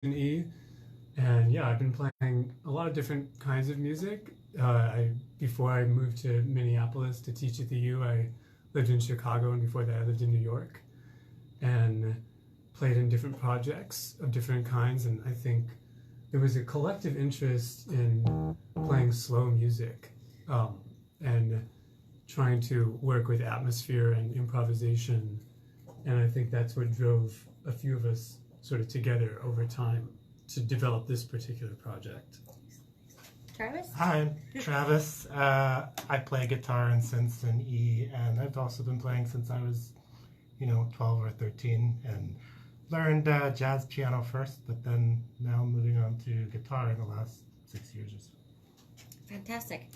E, and yeah, I've been playing a lot of different kinds of music. Before I moved to Minneapolis to teach at the U, I lived in Chicago, and before that, I lived in New York, and played in different projects of different kinds. And I think there was a collective interest in playing slow music, and trying to work with atmosphere and improvisation. And I think that's what drove a few of us sort of together over time to develop this particular project. Travis? Hi, I'm Travis. I play guitar and synths in E, and I've also been playing since I was, 12 or 13, and learned jazz piano first, but then now moving on to guitar in the last 6 years or so. Fantastic.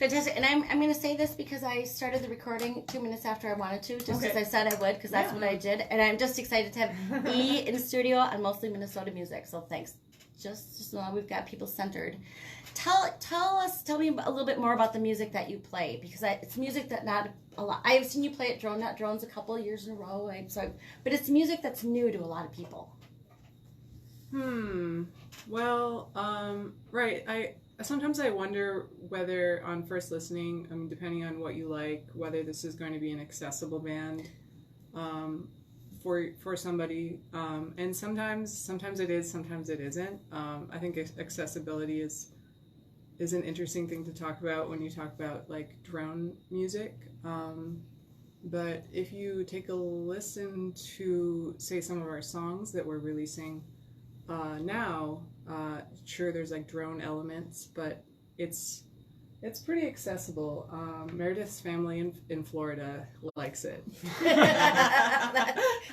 And I'm going to say this because I started the recording 2 minutes after I wanted to, just as I said I would, because that's what I did. And I'm just excited to have E in the studio on mostly Minnesota music. So thanks. Just know we've got people centered. Tell me a little bit more about the music that you play, because it's music that not a lot. I've seen you play at Drone Not Drones a couple of years in a row. But it's music that's new to a lot of people. Well, right. Sometimes I wonder whether on first listening, depending on what you like, whether this is going to be an accessible band for somebody. And sometimes it is, sometimes it isn't. I think accessibility is an interesting thing to talk about when you talk about like drone music. But if you take a listen to, say, some of our songs that we're releasing now, sure, there's like drone elements, but it's pretty accessible. Meredith's family in Florida likes it.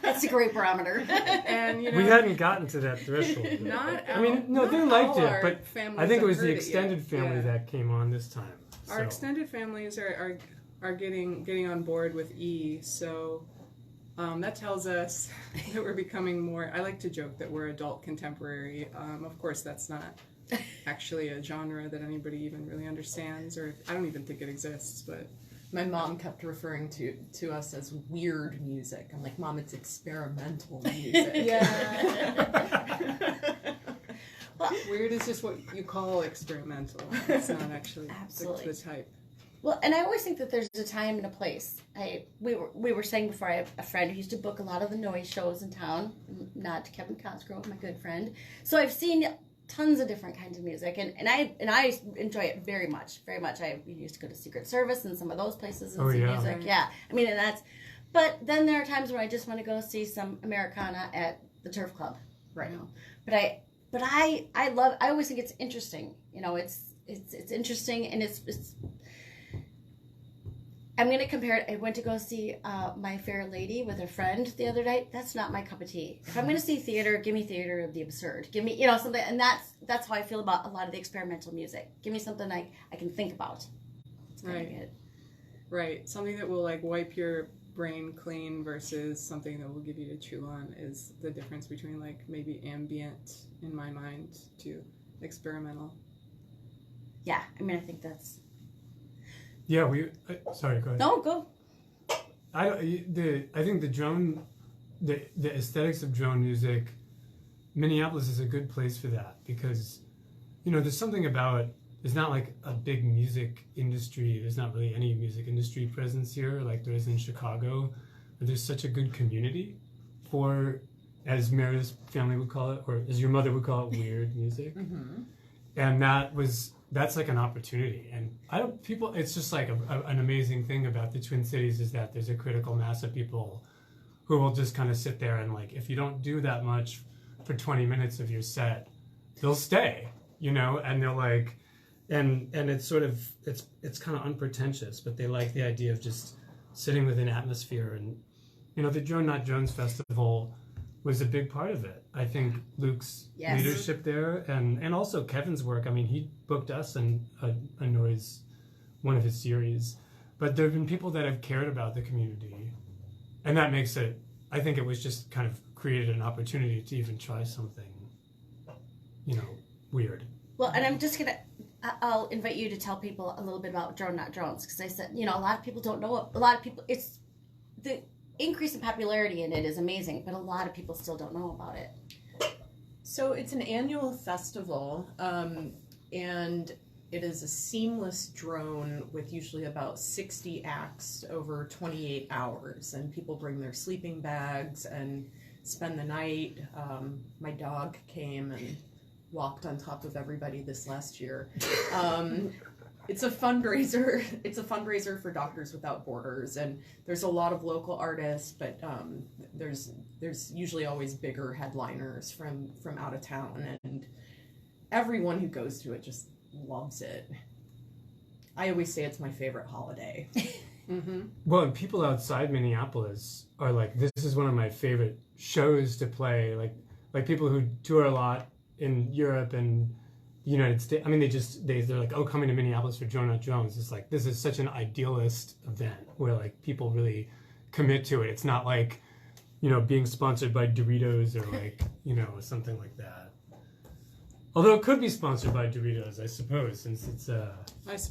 That's a great barometer. And we hadn't gotten to that threshold. They liked it, but I think it was the extended family that came on this time. Our extended families are getting on board with E, so. That tells us that we're becoming more. I like to joke that we're adult contemporary. Of course, that's not actually a genre that anybody even really understands, or I don't even think it exists. But my mom kept referring to us as weird music. I'm like, Mom, it's experimental music. Yeah. Well, weird is just what you call experimental. It's not actually the type. Well, and I always think that there's a time and a place. We were saying before, I have a friend who used to book a lot of the noise shows in town, not Kevin Cosgrove, my good friend. So I've seen tons of different kinds of music, and I enjoy it very much, very much. I used to go to Secret Service and some of those places and see music. Yeah, but then there are times where I just want to go see some Americana at the Turf Club, right? But I always think it's interesting. It's interesting, and it's. I'm going to compare it. I went to go see My Fair Lady with a friend the other night. That's not my cup of tea. If I'm going to see theater, give me theater of the absurd. Give me, something. And that's how I feel about a lot of the experimental music. Give me something I can think about. It's kind of good. Right. Something that will like wipe your brain clean versus something that will give you to chew on is the difference between like maybe ambient in my mind to experimental. Yeah. I think that's... Yeah, sorry, go ahead. No, go. I think the aesthetics of drone music, Minneapolis is a good place for that because, there's something about, there's not like a big music industry. There's not really any music industry presence here like there is in Chicago. But there's such a good community for, as Meredith's family would call it, or as your mother would call it, weird music. Mm-hmm. And that's like an opportunity, and it's just like an amazing thing about the Twin Cities is that there's a critical mass of people who will just kind of sit there and like, if you don't do that much for 20 minutes of your set, they'll stay, and they'll like, and it's sort of, it's kind of unpretentious, but they like the idea of just sitting with an atmosphere. And, the Drone Not Drones Festival was a big part of it. I think Luke's leadership there, and also Kevin's work. He booked us in a noise, one of his series. But there have been people that have cared about the community. And that makes it, I think it was just kind of created an opportunity to even try something, weird. Well, and I'm just I'll invite you to tell people a little bit about Drone Not Drones, because I said, a lot of people don't know, it's the increase in popularity in it is amazing, but a lot of people still don't know about it. So it's an annual festival, and it is a seamless drone with usually about 60 acts over 28 hours, and people bring their sleeping bags and spend the night. My dog came and walked on top of everybody this last year. It's a fundraiser. It's a fundraiser for Doctors Without Borders, and there's a lot of local artists, but there's usually always bigger headliners from out of town, and everyone who goes to it just loves it. I always say it's my favorite holiday. Well, and people outside Minneapolis are like, this is one of my favorite shows to play. Like people who tour a lot in Europe and the United States. I mean, they're like, oh, coming to Minneapolis for Drone Not Drones. It's like, this is such an idealist event where like people really commit to it. It's not like, being sponsored by Doritos or like, something like that. Although it could be sponsored by Doritos, I suppose, since it's a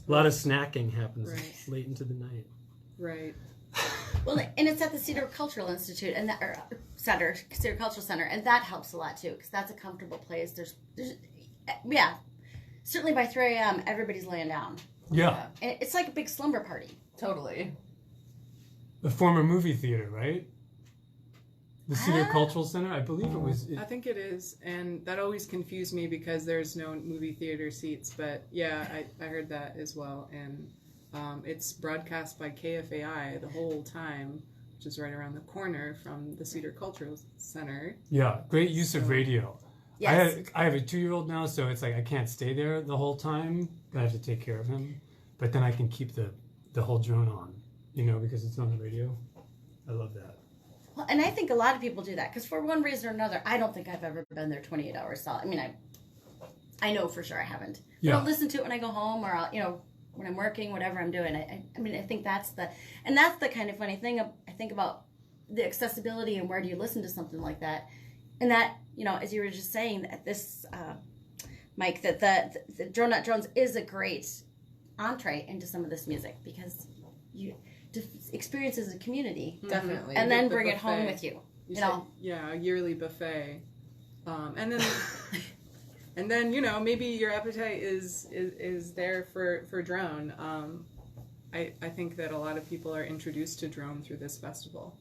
lot of snacking happens late into the night. Right. Well, and it's at the Cedar Cultural Institute and Cedar Cultural Center, and that helps a lot too because that's a comfortable place. There's certainly by 3 a.m. everybody's laying down. Yeah. And it's like a big slumber party. Totally. The former movie theater, right? The Cedar Cultural Center, I believe it was. I think it is, and that always confused me because there's no movie theater seats. But yeah, I heard that as well, and it's broadcast by KFAI the whole time, which is right around the corner from the Cedar Cultural Center. Yeah, great use of radio. Yes. I have a 2-year-old now, so it's like I can't stay there the whole time. I have to take care of him, but then I can keep the whole drone on, because it's on the radio. I love that. Well, and I think a lot of people do that because for one reason or another, I don't think I've ever been there 28 hours solid. I mean, I know for sure I haven't. Yeah. I'll listen to it when I go home or I'll, when I'm working, whatever I'm doing. I mean, I think that's the kind of funny thing I think about the accessibility and where do you listen to something like that. And that, as you were just saying, that this, Mike, that the Drone Not Drones is a great entree into some of this music because you experience as a community. Definitely. And You then get the bring it home buffet. with you. Yeah, a yearly buffet, and then and then maybe your appetite is there for drone. I think that a lot of people are introduced to drone through this festival.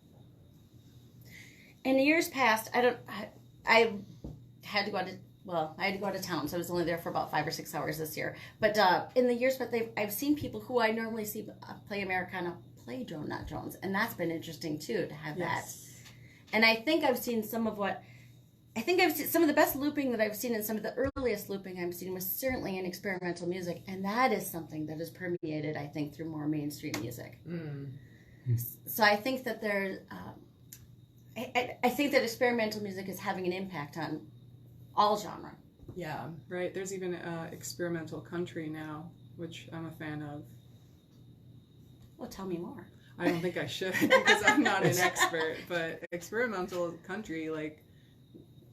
In years past, I had to go out of town, so I was only there for about 5 or 6 hours this year. But in the years, I've seen people who I normally see play Americana play Drone Not Drones, and that's been interesting too to have that. And I think I've seen some of the best looping that I've seen, and some of the earliest looping I've seen was certainly in experimental music, and that is something that has permeated, I think, through more mainstream music. So I think that there's. I think that experimental music is having an impact on all genre. Yeah. Right. There's even experimental country now, which I'm a fan of. Well, tell me more. I don't think I should because I'm not an expert, but experimental country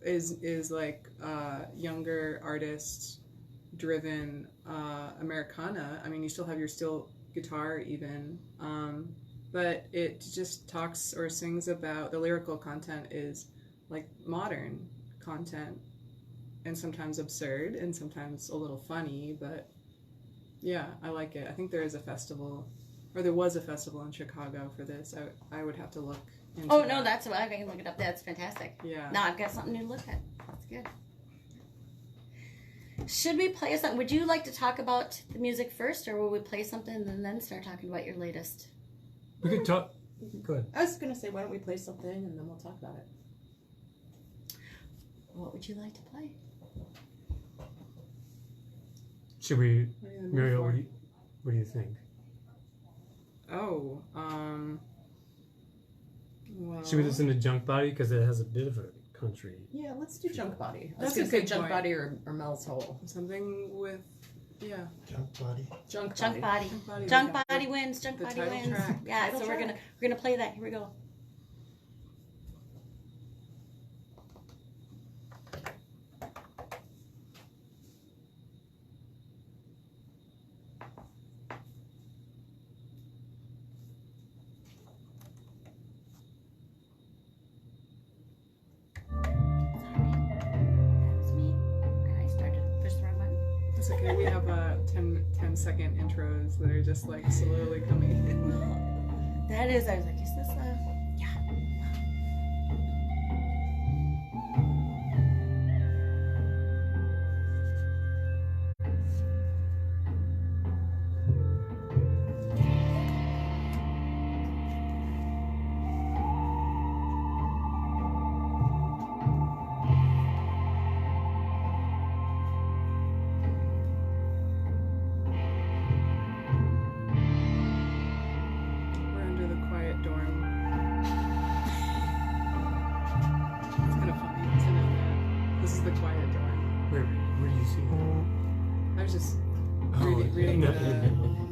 is like younger artist driven Americana. I mean, you still have your steel guitar even. But it just talks or sings about, the lyrical content is like modern content and sometimes absurd and sometimes a little funny, but yeah, I like it. I think there was a festival in Chicago for this. I would have to look into Oh, no, that's I can look it up. That's fantastic. Yeah. Now I've got something new to look at. That's good. Should we play something? Would you like to talk about the music first, or will we play something and then start talking about your latest? We could talk. Go ahead. I was going to say, why don't we play something and then we'll talk about it. What would you like to play? Should we, What are you in the mood Muriel? for? What do you think? Oh, well. Should we listen to Junk Body because it has a bit of a country? Yeah, let's do Junk Body. That's Let's a say good Junk point. Body or Mel's Hole. Something with, yeah. Junk Body. Junk Junk Body. Body. Body. Junk Body wins. Junk the Body title wins. track. Yeah, Title so we're track. gonna play that. Here we go. It's okay. We have 10-second intros that are just like slowly coming in. That is, I was like, is this a... Yeah. We're under the quiet dorm. It's kind of funny to know that. This is the quiet dorm. Where do you see that? I was just Oh, reading no.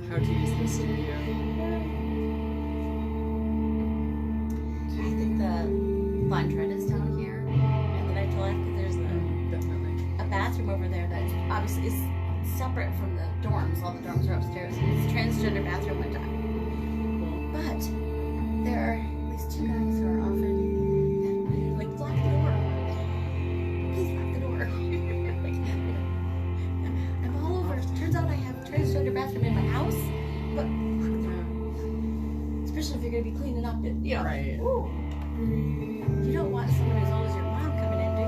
how to use the studio. I think the laundrette is down here. And then I told her there's Definitely. a bathroom over there that obviously is separate from the dorms. All the dorms are upstairs. And it's a transgender bathroom window. But there are at least 2 guys who are often like, lock the door. Please lock the door. I'm all over. Turns out I have a transgender bathroom in my house. But Yeah. especially if you're gonna be cleaning up it, you know. Right. Ooh. You don't want someone as old as your mom coming in, do you?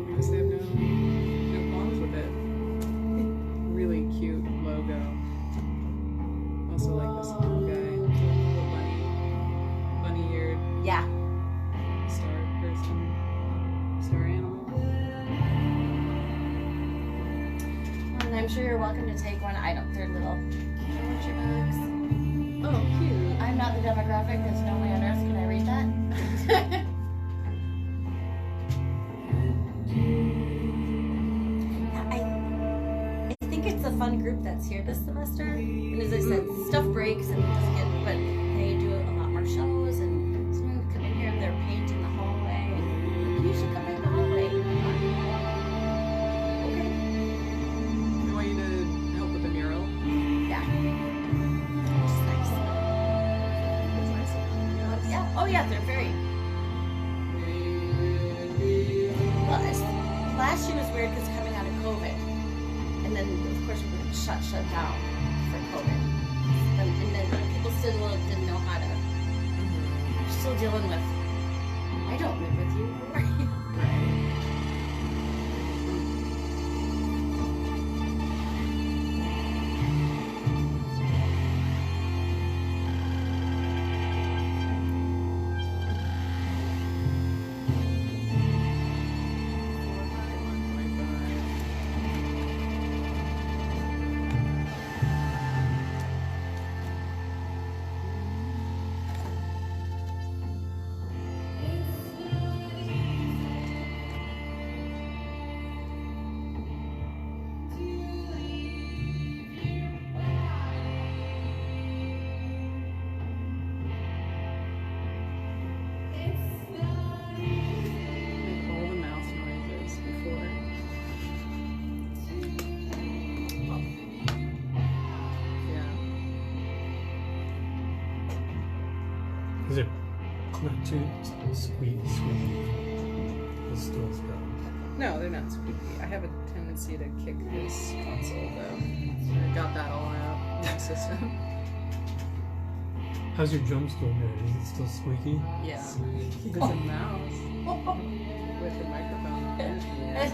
I guess they have no qualms with it. Really cute logo. Also like this little guy, little bunny-eared Yeah. star person, star animal. And I'm sure you're welcome to take one. I don't. They're little poetry books. Oh, cute. I'm not the demographic. There's no way on earth can I read that. I think it's a fun group that's here this semester. And as I said, stuff breaks and it doesn't get. But they do a lot more shows and someone would come in here and they're painting the hallway. And you should come in the hallway. Okay. They want you to help with the mural. Yeah. Which is nice. It's nice. Yes. Yeah. Oh yeah, they're very. Well, last year was weird because coming out of COVID, and then of course we were shut down for COVID, and then people still didn't know how to. We're still dealing with. I don't live with you. Who are you? Make all the mouth noises before. Yeah. Is it not too squeaky? The stools go. No, they're not squeaky. I have a tendency to kick this console though. I got that all out of my system. How's your drum stool there? Is it still squeaky? Yeah. It's a mouse with a microphone on it.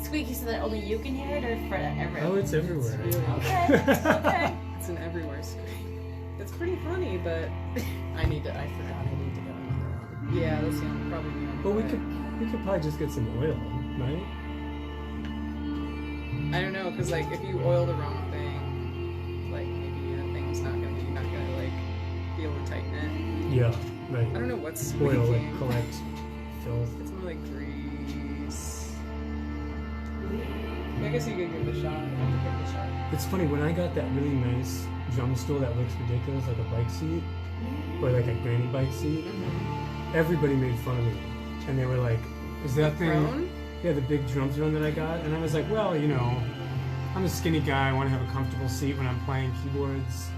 Squeaky so that only you can hear it, or for everyone? Oh, it's everywhere. It's really Okay. It's an everywhere screen. It's pretty funny, but I forgot I need to get another one. yeah, that's probably the only But we way. could probably just get some oil, right? I don't know, cause like if you oil the wrong thing, like maybe that thing's not gonna you're not gonna like be able to tighten it. Yeah, right. I don't know what's Oil squeaking. like collect filth. It's more like grease. I guess you could give it a shot. I have to give it a shot. It's funny when I got that really nice drum stool that looks ridiculous, like a bike seat or like a granny bike seat. Everybody made fun of me, and they were like, "Is that thing?" Throne? Yeah, the big drum throne that I got, and I was like, "Well, you know, I'm a skinny guy. I want to have a comfortable seat when I'm playing keyboards."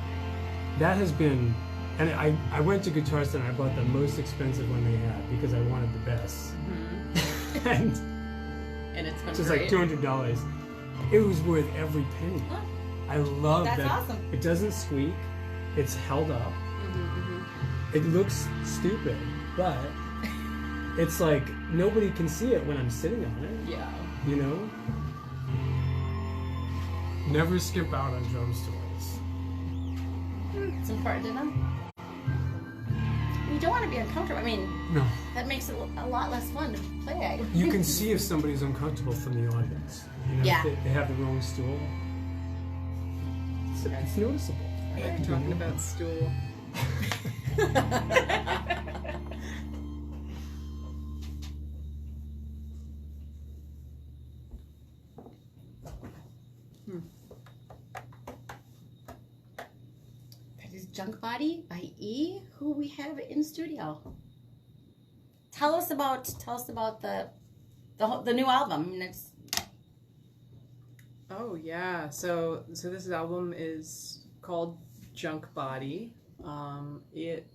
That has been, and I went to Guitar Center. I bought the most expensive one they had because I wanted the best. and And it's been it's just great. like $200. It was worth every penny. Huh. I love That's that. awesome. It doesn't squeak. It's held up. It looks stupid, but it's like nobody can see it when I'm sitting on it. Yeah. You know? Never skip out on drum stories. It's important to know. You don't want to be uncomfortable. I mean, No. that makes it a lot less fun to play. You can see if somebody's uncomfortable from the audience. You know, Yeah. if they have the wrong stool. It's noticeable. I like talking about stool. That is Junk Body by E, who we have in studio. Tell us about the new album. I mean, it's Oh yeah, so this album is called Junk Body. It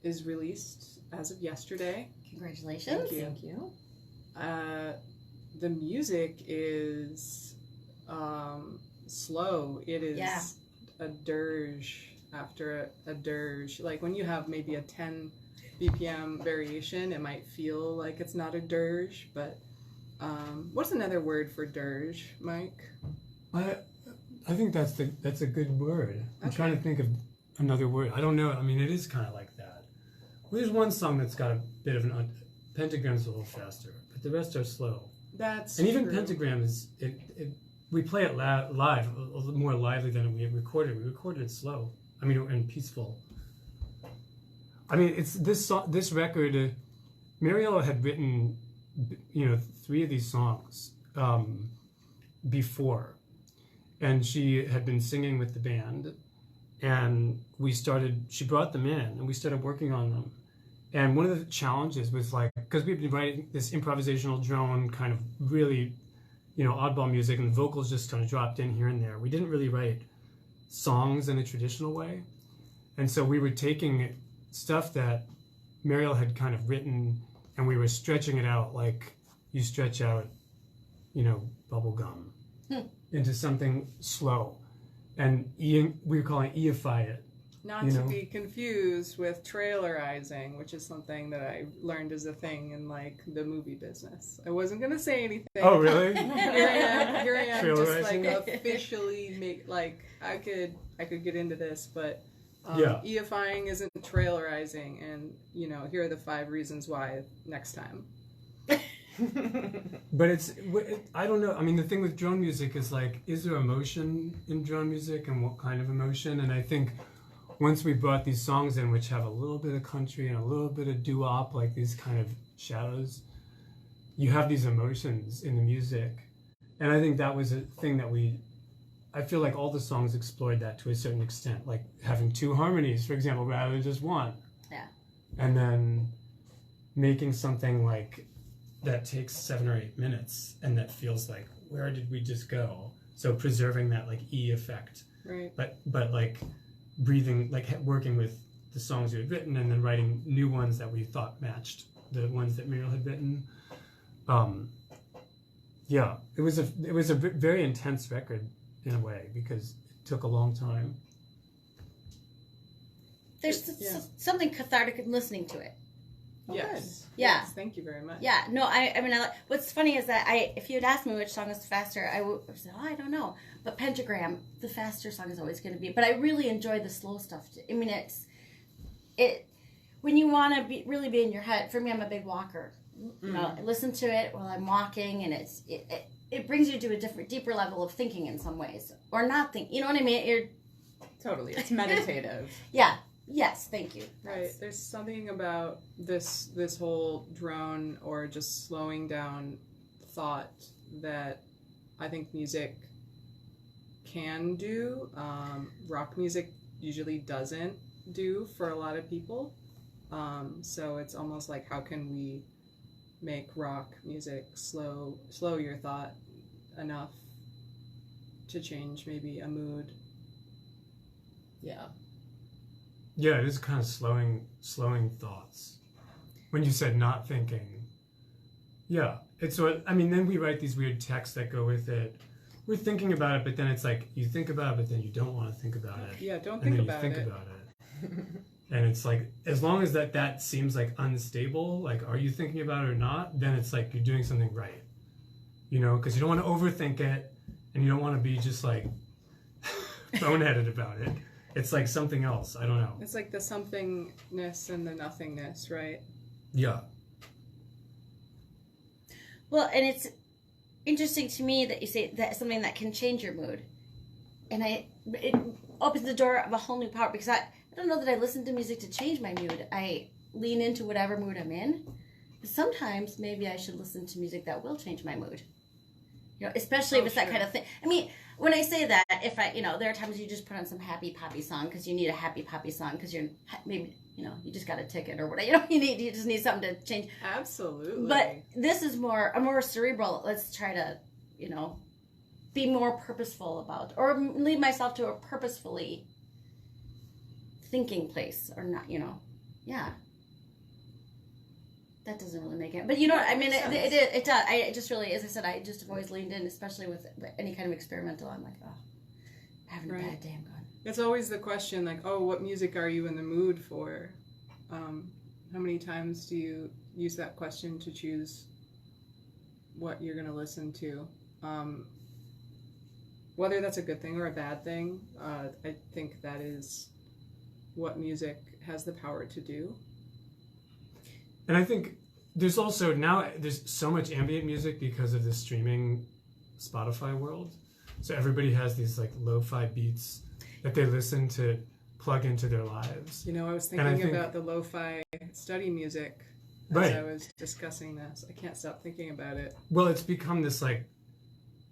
is released as of yesterday. congratulations. Thank you. Thank you. The music is slow. It is Yeah. a dirge after a dirge. Like when you have maybe a 10 BPM variation, it might feel like it's not a dirge, but what's another word for dirge, Mike? I think that's a good word. I'm Okay. trying to think of another word. I don't know. I mean, it is kind of like that. Well, there's one song that's got a bit of an pentagram's a little faster, but the rest are slow. That's And even true. pentagram is we play it live a little more lively than we recorded. We recorded it slow. I mean, and peaceful. I mean, it's this record. Mariella had written, 3 of these songs before, and she had been singing with the band, and she brought them in, and we started working on them. And one of the challenges was like, because we've been writing this improvisational drone kind of really, oddball music, and the vocals just kind of dropped in here and there. We didn't really write songs in a traditional way. And so we were taking stuff that Mariel had kind of written, and we were stretching it out like you stretch out, bubble gum into something slow. And we were calling it eify it. Not to be confused with trailerizing, which is something that I learned as a thing in like the movie business. I wasn't gonna say anything. Oh, really? Here I am, just like Trailerizing? officially I could get into this, but Yeah. EFIing isn't trailerizing, and here are the 5 reasons why next time. But I don't know. I mean, the thing with drone music is like, is there emotion in drone music, and what kind of emotion? And I think once we brought these songs in, which have a little bit of country and a little bit of doo-wop, like these kind of shadows, you have these emotions in the music. And I think that was a thing that I feel like all the songs explored that to a certain extent, like having 2 harmonies, for example, rather than just one. Yeah. And then making something like that takes 7 or 8 minutes, and that feels like, where did we just go? So preserving that like E effect, Right. but like breathing, like working with the songs we had written, and then writing new ones that we thought matched the ones that Muriel had written. Yeah, it was a very intense record in a way, because it took a long time. There's Yeah. something cathartic in listening to it. Yes. Yeah. Yes, thank you very much. Yeah, no, I mean, what's funny is that if you had asked me which song was faster, I would have said, I don't know. But Pentagram, the faster song is always going to be. But I really enjoy the slow stuff. I mean, when you want to really be in your head. For me, I'm a big walker. I listen to it while I'm walking, and it brings you to a deeper level of thinking in some ways, or not think. You know what I mean? Totally. It's meditative. Yeah. Yes. Thank you. Right. There's something about this whole drone or just slowing down thought that I think music can do. Rock music usually doesn't do for a lot of people. So it's almost like, how can we make rock music slow your thought enough to change maybe a mood? Yeah. Yeah, it is kind of slowing thoughts. When you said not thinking, Yeah. It's what I mean. Then we write these weird texts that go with it. We're thinking about it, but then it's like you think about it, but then you don't want to think about it. Yeah, don't And think then about you think it. about it. And it's like as long as that seems like unstable, like are you thinking about it or not? Then it's like you're doing something right. You know, because you don't want to overthink it, and you don't want to be just like boneheaded about it. It's like something else. I don't know. It's like the somethingness and the nothingness, right? Yeah. Well, and it's interesting to me that you say that something that can change your mood, and it opens the door of a whole new power because I don't know that I listen to music to change my mood. I lean into whatever mood I'm in. But sometimes maybe I should listen to music that will change my mood. You know, especially if it's that sure. kind of thing. I mean, when I say that, if I, there are times you just put on some happy poppy song because you need a happy poppy song because you're maybe, you just got a ticket or whatever. You just need something to change. Absolutely. But this is a more cerebral. Let's try to, be more purposeful about, or lead myself to a purposefully thinking place, or not. Yeah. That doesn't really make it, but I mean, it does. I just really, as I said, I just have always leaned in, especially with any kind of experimental. I'm like, oh, I'm having a bad day. I'm going. It's always the question, like, oh, what music are you in the mood for? How many times do you use that question to choose what you're going to listen to? Whether that's a good thing or a bad thing, I think that is what music has the power to do. And I think there's also there's so much ambient music because of the streaming Spotify world. So everybody has these like lo-fi beats that they listen to plug into their lives. I was thinking about the lo-fi study music as I was discussing this. I can't stop thinking about it. Well, it's become this like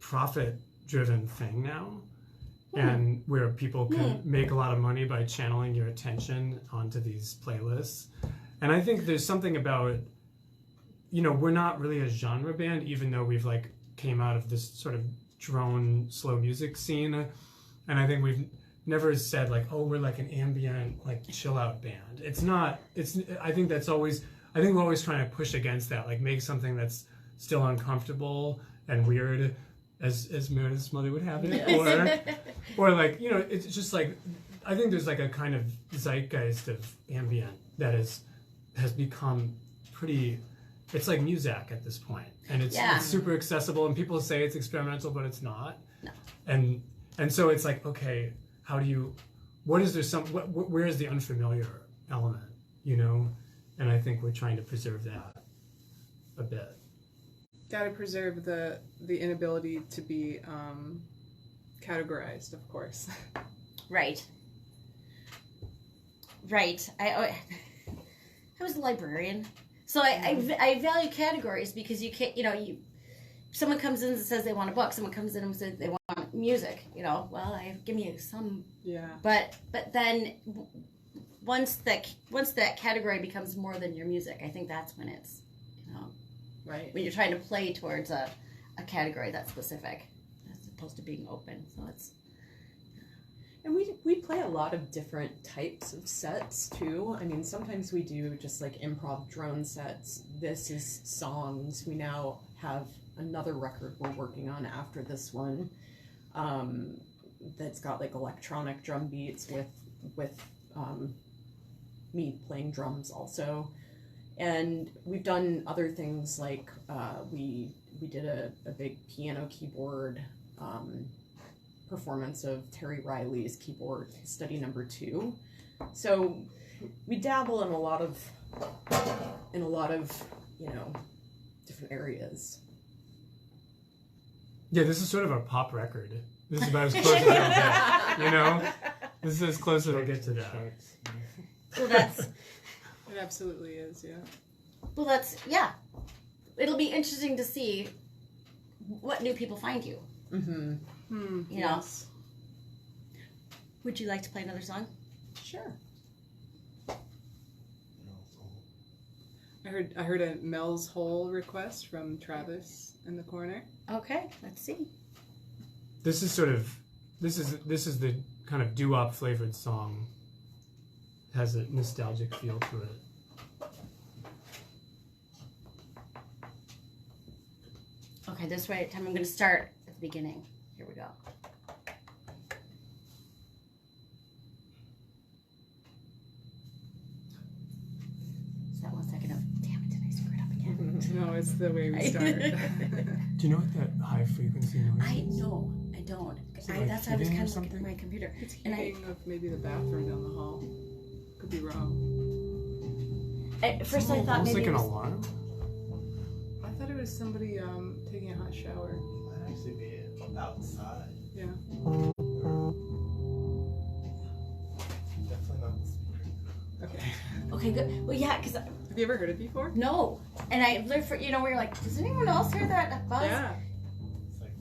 profit-driven thing now. And where people can make a lot of money by channeling your attention onto these playlists. And I think there's something about, we're not really a genre band, even though we've like came out of this sort of drone slow music scene. And I think we've never said like, oh, we're like an ambient, like chill out band. It's not, I think we're always trying to push against that, like make something that's still uncomfortable and weird as Meredith's mother would have it. Or like, it's just like, I think there's like a kind of zeitgeist of ambient that has become pretty, it's like Muzak at this point, and it's super accessible, and people say it's experimental, but it's not. No. And so it's like, okay, where is the unfamiliar element, and I think we're trying to preserve that a bit. Got to preserve the inability to be categorized, of course. Right. I was a librarian, so I value categories because you can't, someone comes in and says they want a book, someone comes in and says they want music, well, give me some. Yeah. But then once that category becomes more than your music, I think that's when it's, Right. when you're trying to play towards a category that's specific as opposed to being open. So it's. And we play a lot of different types of sets too. I mean, sometimes we do just like improv drone sets. This is songs. We now have another record we're working on after this one, that's got like electronic drum beats with me playing drums also. And we've done other things like we did a big piano keyboard performance of Terry Riley's keyboard study number 2. So we dabble in a lot of different areas. Yeah, this is sort of our pop record. This is about as close as it'll get. This is as close as it'll get to that. So that's. It absolutely is, yeah. Well, it'll be interesting to see what new people find you. Mm-hmm. Yes. Would you like to play another song? Sure. I heard a Mel's Hole request from Travis in the corner. Okay, let's see. This is the kind of doo-wop flavored song. Has a nostalgic feel to it. Okay, this way time I'm going to start at the beginning. Here we go. Just that 1 second of, damn it, did I screw it up again? No, it's the way we start. Do you know what that high frequency noise I is? know, I don't. Is it like That's why I was heating kind or of looking at something? my computer. It's And I- heating of maybe the bathroom down the hall. Could be wrong. At first I thought Almost maybe like an it was, alarm. I thought it was somebody taking a hot shower. Might actually be outside. Yeah. Definitely not the speaker. Okay. okay, good. Well, yeah, because Have you ever heard it before? no. And I lived for, where you're like, does anyone else hear that buzz? Yeah. It's like,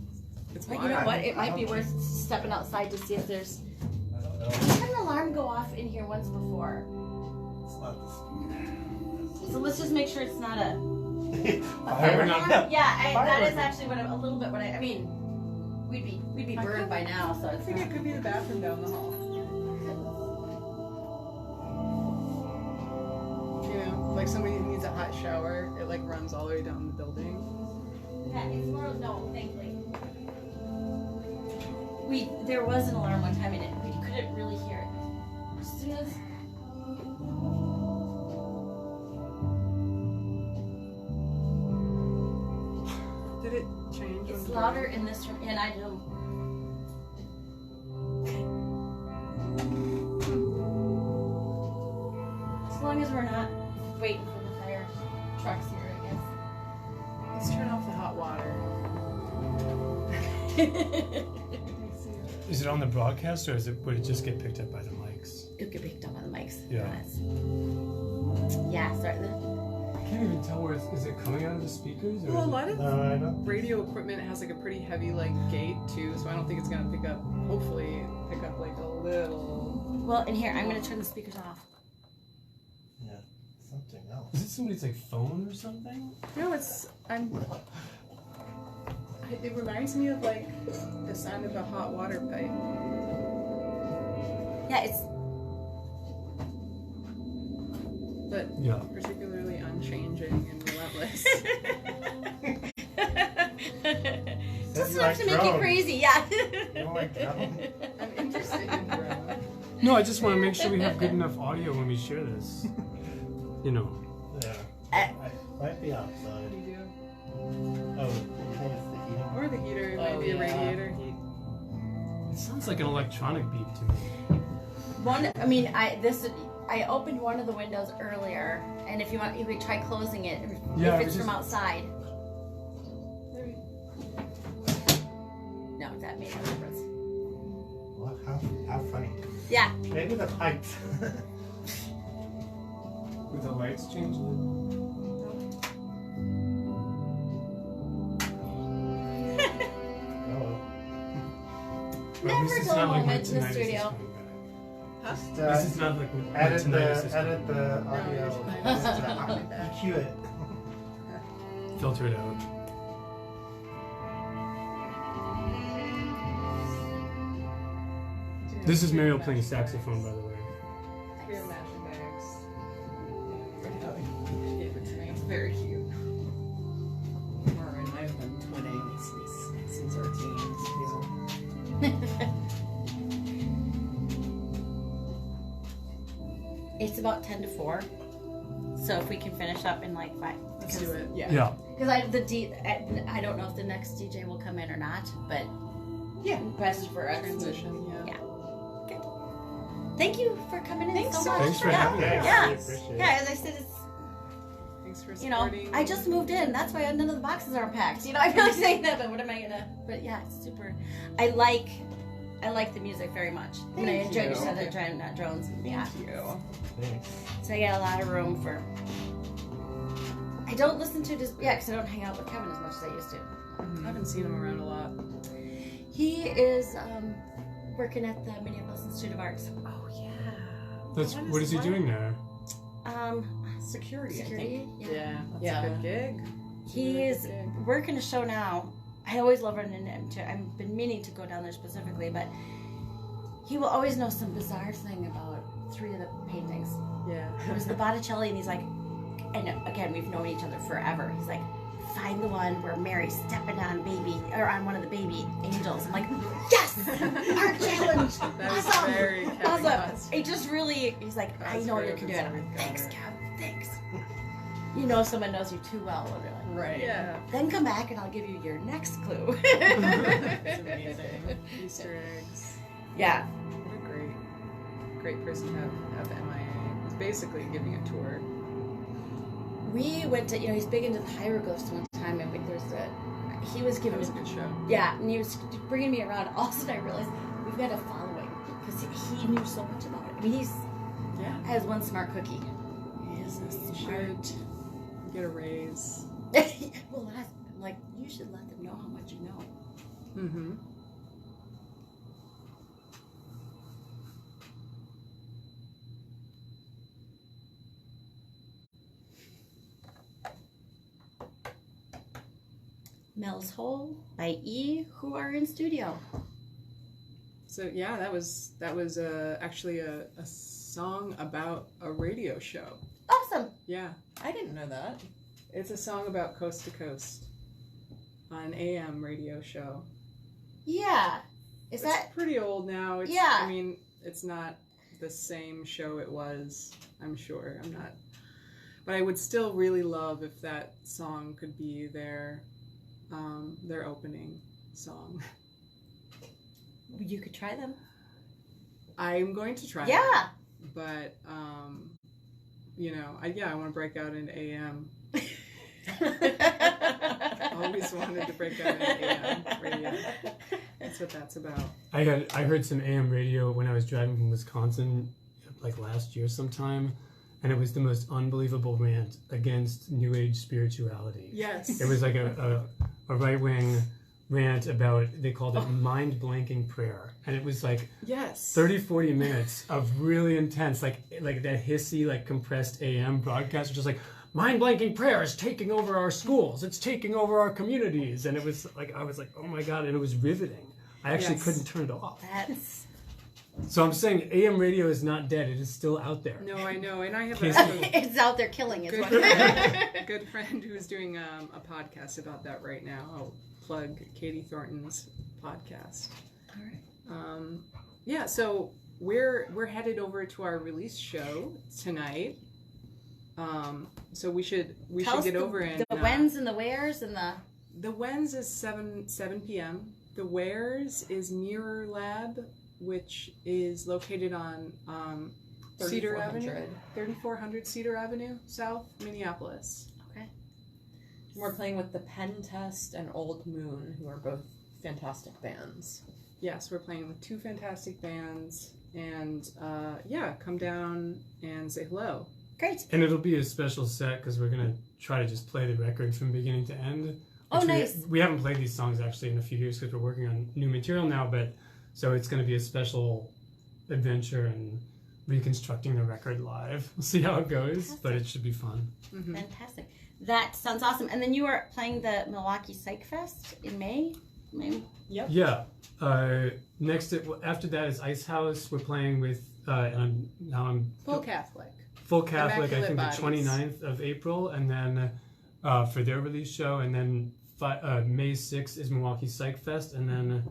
It's But wild. you know what? It might be worth stepping outside to see if there's. I don't know. I had an alarm go off in here once before. It's not the So let's just make sure it's not a speaker. fire alarm. Yeah, that Firework. is actually what a little bit what I mean. We'd be I burned could- by now, so I it's think not. it could be the bathroom down the hall. You know, like somebody who needs a hot shower, it like runs all the way down the building. Yeah, it's more no, thankfully. There was an alarm one time and we couldn't really hear it. As soon as Did it change? it's when- louder in this room, and I do. As long as we're not waiting for the fire trucks here, I Let's turn off the hot water. guess. Is it on the broadcast or would it just get picked up by the mics? It'll get picked up on the mics. Yeah. Yeah, sorry. I can't even tell where is it coming out of the speakers? Or Well, a is it- lot of No, I don't. radio equipment has like a pretty heavy like gate too, so I don't think it's gonna pick up. Hopefully, pick up like a little. Well, in here, I'm going to turn the speakers off. Yeah, something else. Is it somebody's like phone or something? No, it reminds me of like the sound of a hot water pipe. Yeah, it's. But Yeah. particularly unchanging and relentless. Just you enough like to make you drones. crazy, yeah. You don't like drones? I'm interested in drones. No, I just want to make sure we have good enough audio when we share this. You know. Yeah. Uh, Might be What outside. do you do? Oh, you think it's the heating? Or the heater, it Oh, might be a yeah. radiator heat. It sounds like an electronic beep to me. I opened one of the windows earlier, and if you want, you could try closing it Yeah, if it's we from just- outside. Maybe. No, that made no difference. What? How funny. Yeah. Maybe the pipes. With the lights changing? Oh. Never this is dull not like moment in the when tinnitus is studio. coming back. Just, This is not like when edit tinnitus is edit coming the back. audio. there's tinnitus. EQ it. Filter it out. This is Mariel playing saxophone, by the way. We have matching bags. Gave it to me. It's very cute. Laura and I have been twinning since our teens. It's about 10 to 4. So if we can finish up in like 5. Let's do it. Yeah. Yeah. Because I don't know if the next DJ will come in or not, but Yeah. best for us. Transition, yeah. Good. Thank you for coming in Thanks so so much. much. Thanks for yeah. having us. Yeah. Really appreciate it. Yeah, as I said, it's, Thanks for you know, supporting. I just moved in. That's why none of the boxes are packed. You know, I feel like saying that, but what am I gonna? But yeah, it's super. I like the music very much. And I Thank enjoyed you. you said that trying not drones. Yeah. Thank you. Thanks. So I got a lot of room for. I don't listen to just because I don't hang out with Kevin as much as I used to. I haven't seen him around a lot. He is working at the Minneapolis Institute of Arts. Oh yeah. That's what is he doing there? Security. I Security. think. Yeah. That's Yeah. a good gig. He is working a show now. I always love running into him too. I've been meaning to go down there specifically, but he will always know some bizarre thing about 3 of the paintings. Yeah. It was the Botticelli, and he's like, and again, we've known each other forever. He's like, find the one where Mary's stepping on one of the baby angels. I'm like, yes, our challenge. That's Awesome. very Kevin Awesome. Costner. It just really, he's like, I That's know very you can do it. I'm like, Elizabeth thanks, Gilbert. Kev, thanks. You know someone knows you too well when they're like, Right. Yeah. then come back and I'll give you your next clue. It's amazing. Easter eggs. Yeah. What a great person to have MIA. He's basically giving a tour. We went to, he's big into the hieroglyphs one time, and he was That giving was a good show. yeah, and he was bringing me around. All of a sudden I realized we've got a following because he knew so much about it. I mean, he's Yeah. has one smart cookie. He is a You smart. should get a raise. Well, I'm like, you should let them know how much you know. Mm-hmm. Mel's Hole by E, who are in studio. So yeah, that was actually a song about a radio show. Awesome. Yeah, I didn't know that. it's a song about Coast to Coast on an AM radio show. Yeah. Is It's that pretty old now? It's, Yeah. I mean, it's not the same show it was. I'm sure. I'm not. But I would still really love if that song could be their opening song. you could try them? I'm going to try. Yeah. But I want to break out into AM. Always wanted to break out into AM radio. That's what that's about. I heard some AM radio when I was driving from Wisconsin, like last year sometime, and it was the most unbelievable rant against New Age spirituality. Yes. It was like a right wing rant about, they called it mind blanking prayer, and it was like Yes. 30-40 minutes of really intense, like that hissy, like compressed AM broadcast, just like, mind blanking prayer is taking over our schools, it's taking over our communities, and it was like, I was like, oh my god, and it was riveting. I actually Yes. couldn't turn it off. That's So I'm saying AM radio is not dead; it is still out there. No, I know, and I have Case a it's out there killing is good what good friend who's doing a podcast about that right now. I'll plug Katie Thornton's podcast. All right. Yeah, so we're headed over to our release show tonight. So we should Tell us get over and the whens and the wheres and the Wens is 7 p.m. The Wheres is Mirror Lab, which is located on Cedar Avenue, 3400 Cedar Avenue, South Minneapolis. okay. We're playing with the Pen Test and Old Moon, who are both fantastic bands. Yes, we're playing with two fantastic bands, and come down and say hello. Great. And it'll be a special set because we're gonna try to just play the record from beginning to end. Oh, which nice. We haven't played these songs actually in a few years because we're working on new material now, but so it's gonna be a special adventure and reconstructing the record live. We'll see how it goes, but it should be fun. Mm-hmm. Fantastic. That sounds awesome. And then you are playing the Milwaukee Psych Fest in May? Yeah. After that is Ice House. We're playing with I'm Full Catholic. Full Catholic. I Immaculate think Bodies. the 29th of April, and then for their release show, and then May 6th is Milwaukee Psych Fest, and then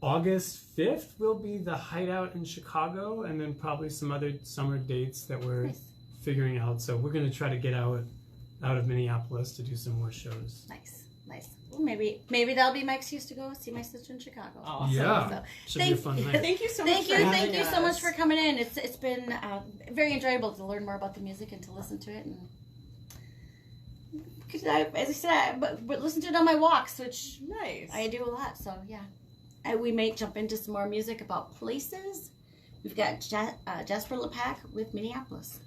August 5th will be the Hideout in Chicago, and then probably some other summer dates that we're Nice. figuring out. So we're going to try to get out of Minneapolis to do some more shows. Nice. Well, maybe that'll be my excuse to go see my sister in Chicago. Awesome. Yeah, So, should be a fun night. Thank you so much Thank for you having so much us. for coming in. It's been very enjoyable to learn more about the music and to listen to it. And as I said, but listen to it on my walks, which Nice. I do a lot. So yeah, we may jump into some more music about places. We've got Jasper Lepak with Minneapolis.